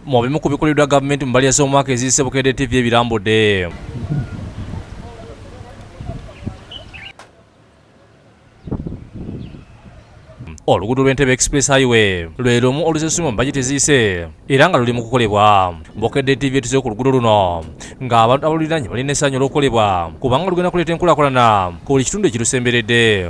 mu bimu ku bikoleddwa gavumenti mu mbali y'omwaka eziyise Bukedde TV ebirambudde. Oluguudo lw'Entebbe Express Highway lwe lumu olusesumu mu bajeti eziyise era nga luli mu kukolebwa. Bukedde TV etuze ku luguudo luno ng'abantu abaluliranye balina essanyu olw'okukolebwa kubanga lugenda kuleeta enkulaakulana ku buli kitundu ekirusemberedde.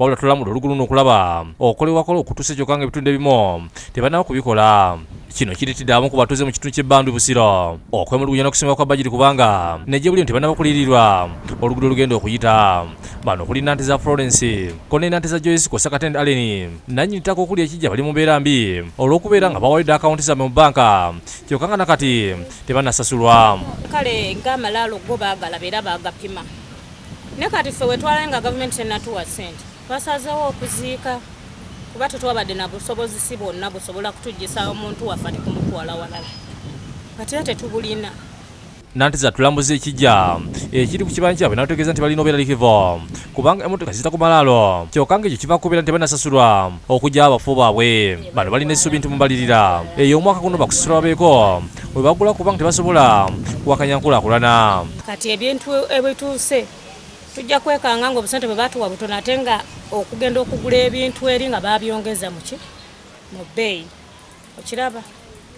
Wabula tulamu oluguudo luno okulaba okukolebwako okutuusa kyokka nga ebitundu ebimu tebannaba kubikola. Kino kiritidde abamu ku batuuze mu kitundu ky'Ebbandu Busiro okwemulugunya n'okusimba kwa bajeti kubanga nejjebuli tebannaba kuliyirirwa oluguudo olugenda okuyita. Bano okuli Nante za Florence kone Nante za Joyce kosa Katende Allen nannyini ttaka okuli ekijja bali mu mbeera mbi olw'okubeera nga bawalidde akawunti zaabwe mu bbanka kyokka nga nakati tebannasasulwa. Kale ng'amalaalo go baagala beera baagapima ne kati ffe wetwalayo nga gavumenti ennatuwa ssente twasazeewo okuziika kuba tetwabadde na busobozi si bonna busobola kutujjisa omuntu waffe kumutwala walala kati era tetubulina. Nante za tulambuza ekijja ekiri ku kibanja kyabwe n'ategeeza nti balina obubeeralikivu kubanga emmotoka zita ku malaalo kyokka ng'ekyo kiva kubeera nti tebannasasulwa okujja abafu baabwe. Bano balina essuubi nti mu Embalirira eyo omwaka guno bakusasulwa babeeko bwe bagula kubanga tebasobola kuwakanya nkulaakulana. Kati ebintu ebituuse tujja kwekanga nga obusente bwe batuwa butono ate nga okugenda okugula ebintu eri nga babyongeza mu bbeeyi. Okiraba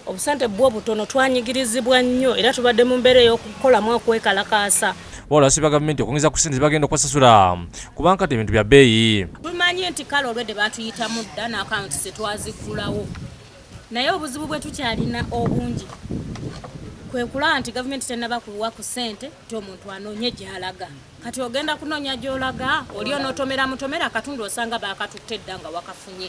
obusente bwo butono twanyigirizibwa nnyo era tubadde mu mbeera ey'okukolamu okwekalakaasa. Wabula basibye gavumenti okwongeza ku ssente zibagenda okwasasula kubanga kati ebintu bya bbeeyi. Tumanyi nti kale olwedde batuyitamu dda n'akawunti zetwazigulawo naye obuzibu bwe tukyalina obungi kwe kulaba nti gavumenti tennaba kuwa ku ssente nti omuntu anoonye gy'alaga. Kati ogenda kunoonya gy'olaga oli onootomera mutomera akatundu osanga baakatutte dda nga wakafunye.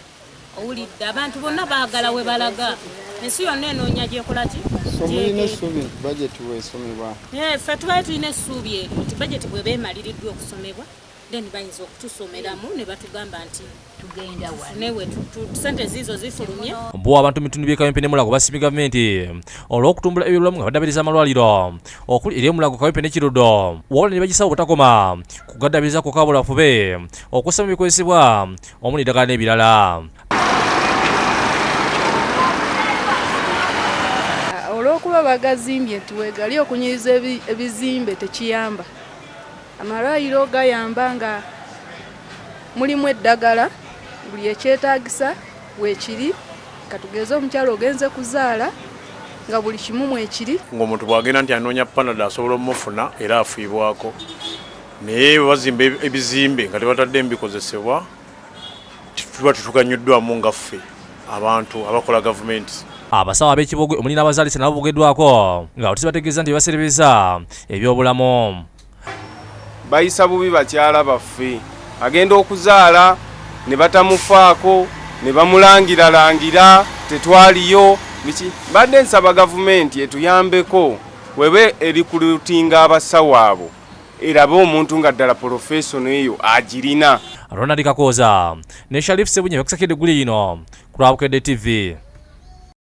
Owulidde abantu bonna baagala we balaga ensi yonna enoonya gyekola ki somulina essuubi bajeti weesomebwa. Ffe tubaye tulina essuubi eryo nti bajeti bwe beemaliriddwa okusomebwa then bayinza okutusomeramu ne batugamba nti tugenda newe ssente ziizo zifulumye. Mbu abantu mu bitundu by'Ekawempe ne Mulago basibye gavumenti olw'okutumbula ebyobulamu nga baddaabiriza amalwaliro okuli eri Mulago, Kawempe ne Kirudo wabula ne bagisaba obutakoma kugaddaabiriza kwokka wabula bafube okusoma ebikozesebwa omuli eddagala n'ebirala. Olw'okuba bagazimbye nti weegali okunyiriza ebizimbe tekiyamba. Amalwaliro gayamba nga mulimu eddagala buli ekyetaagisa weekiri. Katugeze omukyalo ogenze kuzaala nga buli kimu mwekiri. Ng'omuntu bw'agenda nti anoonya Panada asobola omufuna era afiibwako. Naye bwe bazimba ebizimbe nga tebatadde bikozesebwa tuba tutuganyuddwamu nga ffe abantu abakola gavumenti. Abasawo ab'Ekibogwe omuli n'abazaalisa nabo bogeddwako nga batuzi bategeeza nti baserebeza ebyobulamu. Bayisa bubi bakyala baffe agenda okuzaala ne batamufaako ne bamulangira tetwaliyo biki. Badde nsaba gavumenti etuyambeko webe erikulutinga abasawo abo erabe omuntu nga ddala professional eyo agirina. Ronald Kakoza ne Sharif Sebunye bakusakidde guli ino ku Bukedde TV.